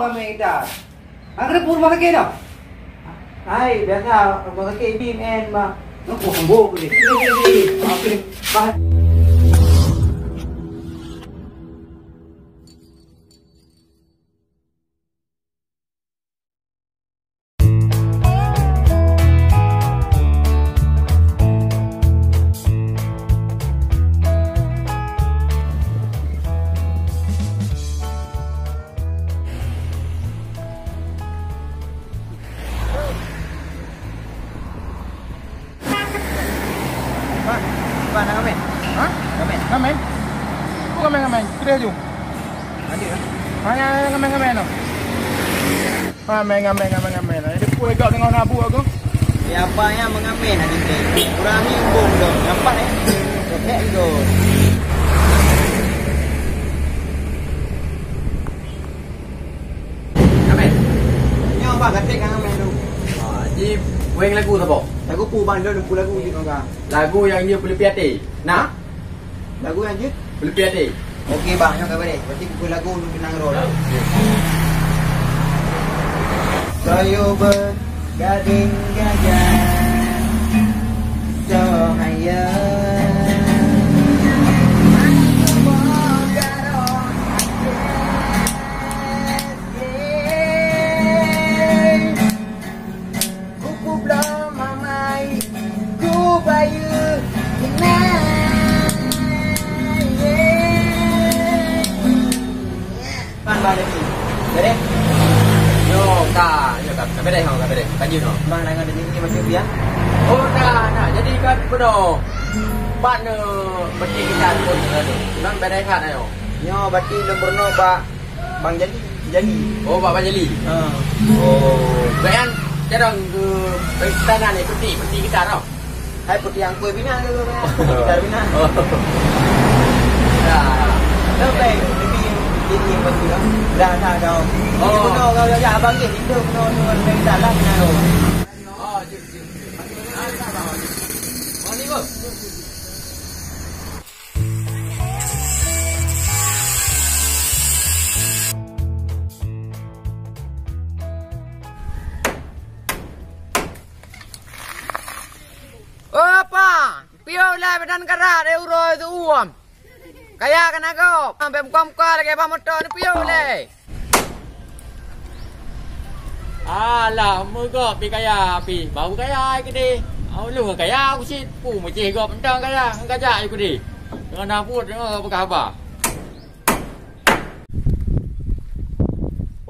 kami kita. Angkat purba ke dah? Hai, biasa pakai BMN mah. Nak kumbu boleh. Okey. Bah. Mana ngamen? Hah? Ngamen? Kok ngamen? Kira ju. Ada lah. Hanya ngamen no. Ngamen. Ada puai gak dengan abu aku. Siapanya mengamen hari ini? Kurang himbung dong. Nampak ni? Okey tu. Ngamen. Nyo bang ketik kan ngamen tu. Ji weng lagu tu apa? Lagu pu bang dia lagu ni kau. Lagu yang dia boleh piati. Nah, Lagu yang je. boleh piati. Okey bang, nyo kau balik. Berarti pu lagu lu kenang roll. Saya bergading gajah. Cahaya. Sampai dah, sampai dah. Lanjut no. Bang nak ada ni macam biar. Oh dah, jadi kan penuh. Partner berarti kita pun ada. Tulang bedai kan ayo. Nyo berarti lemburno bang jadi. Oh, Pak Jali. Ha. Oh, bayan jarang ke istana ni peti kita tau. Hai putih yang kue bina tu kita bina. Oh. Dah. Sampai lebih ini pasti kan. Dah dah. Oh, no kau ya abang ni itu no dari dalam bina tu. Oh, jep. Oh, ni bos. Apa? Piau lah bedan karat euro itu uam. Kaya kan aku. Sampai muka-muka lagi apa motor ni piau lah. Alah, mereka pi kaya pi. Baru kaya ke ni. Lu kaya aku sih. Macam gak pentang kaya. Kajak aku ni. Dengan apa dengan apa khabar?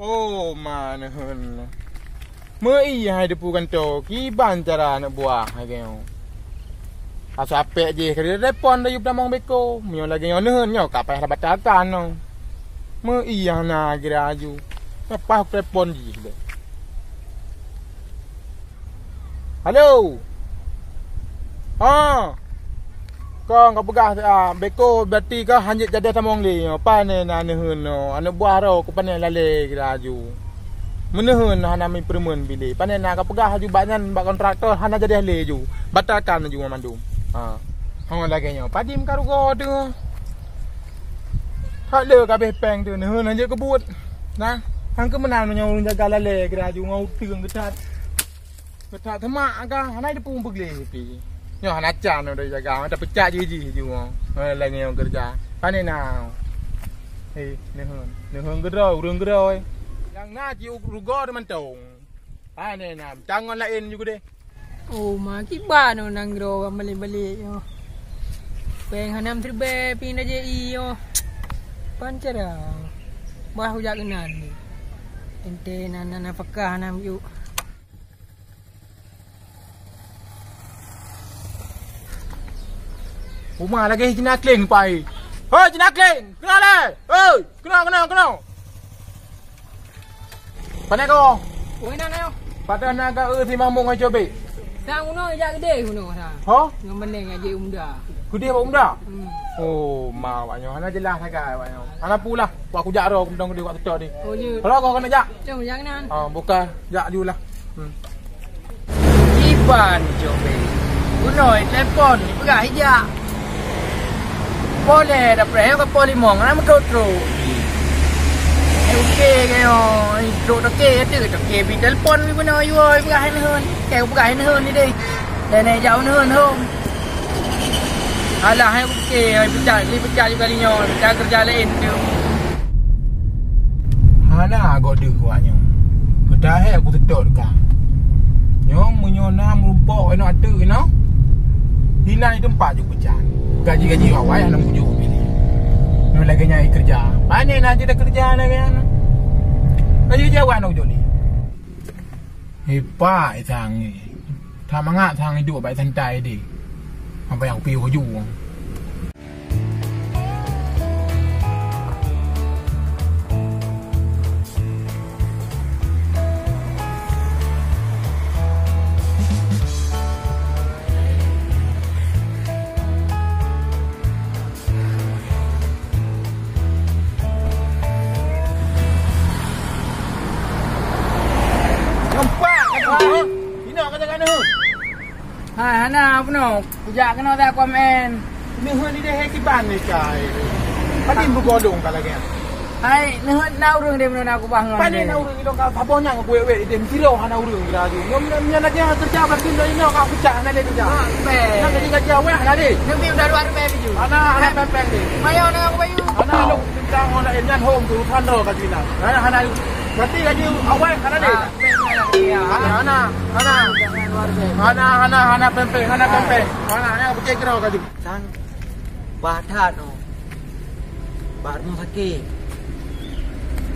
Oh, mana hen. Mai hai depu kantor. Kiban cara nak buah hai kau. Asal apek je kerja telefon dah you pernah beko. Mio lagi nyon nyo kapai rabat akan no. Mai na kira aju. Apa telefon je. Halo. Kau pegah beko berarti kau hanya jadi tamong li. Apa ni na nehun no. Anu buah ro ku panen lale kira aju. Menehun hana mi permen bili. Panen na kau pegah aju banyan bak kontraktor hana jadi le ju. Batakan ju mandum. Hang lagi nyo. Padim karu go tu. Hak le kabeh peng tu nehun hanya kebut. Nah, hang ke menan nyo jaga lale kira aju ngau teung ketat. Ketat temak ka, hanai depung pegle pi. Nyo han acan dah jaga, ada pecah je ju. Lagi yang kerja. Pane now. Hei, nehun gerau, urang gerau. Yang na ji rugo de mantong. Pane na, jangan lain juga deh. Oh, maki ba no nang ro balik-balik yo. Peng hanam terbe pindah je iyo. Pancara. Bah hujak kenan ni. Ente nana fakah hanam yuk. Rumah lagi kena kling pai. Hoi, kena kling. Kena le. Hoi, kena. Pane ko. Oi nang ayo. Pada naga si mamung ai cobe. Sang uno jak gede uno sa. Ha? Ngam meneng aje umda. Gede apa umda? Oh, mau banyo. Hana jelas sagai banyo. Hana pula. Buat aku jak ro aku gede buat tetok ni. Oh ye. Kalau kau kena jak. Jom jak nan. Buka jak julah. Iban cobe. Uno telepon ni pegah hijak. Boleh dah pre ke polimong nama kau tru. Okey ke yo. Duduk toke tu toke bi telefon bi benar you oi berah hen. Kau berah hen ni deh. Dan jauh hen hom. Alah hai toke hai pecah juga linyo. Dah kerja lain tu. Hana agak dek kuatnya. Kedai aku sedot kah. Nyong menyona merumpok nak ada no. Hina di tempat je pecah. Gaji awak yang nak mujuk pilih. Nyong lagi nyari kerja. Mana nak je dah kerja lagi ana. Gaji jawab nak mujuk ni. Hebat sang ni. Tak mangak sang hidup baik santai dia. Apa yang pergi hujung. Hai hana apa no? Pujak kena tak komen. Ni ni dia heki ban ni cai. Padi bergodong kalau kan. Hai nak urang dia mana aku bangun. Padi nak urang itu kau paponya aku we dia mesti hana urang kita tu. Nyom nak dia kerja berkin dah ini kau pecah nak dia kerja. Nak jadi kerja we hana dia. Nanti udah luar pe biju. Hana pempeng dia. Mayo nak aku bayu. Hana lu kita hana enyan home tu than ro kat sini. Hana berarti gaji awal hana dia. Hana pempeng. Hana ni aku cek kira kat sini. Sang bahat no. Bahat mo sakit.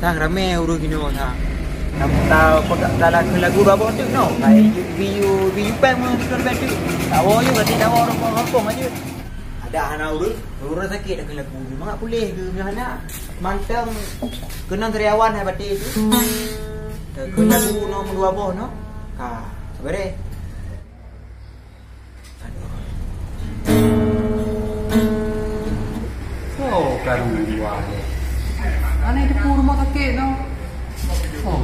Sang rame urus gini no sang. Kamu tahu dalam lagu babo tu no. Kayak biu bang mo tu bang tu. Tahu je berarti tahu orang aja. Ada hana urus sakit dah lagu. Mak boleh ke hana. Mantang kena karyawan hai berarti tu. Kena lagu no dua boh no. Ha, sabar. Oh, karua ni. Ana itu pur rumah kakek no. Oh,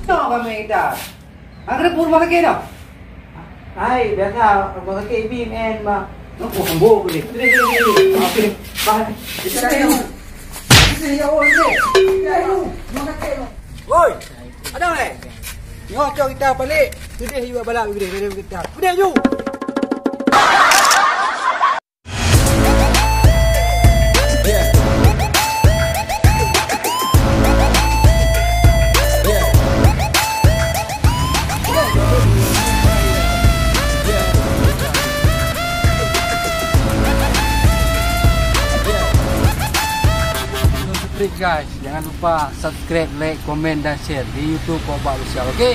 No kami dah. Agar pur rumah kakek dah. Hai, biasa rumah kakek BMN mah. No kombo boleh. Sini. Okey. Bahan. Kita dah. Sini awak ni. Rumah kakek no. Oi. Ada leh. Nyo cok kita balik. Sudah you balak gede kita. Sudah you. guys, jangan lupa subscribe, like, komen dan share di YouTube Boba Official, oke?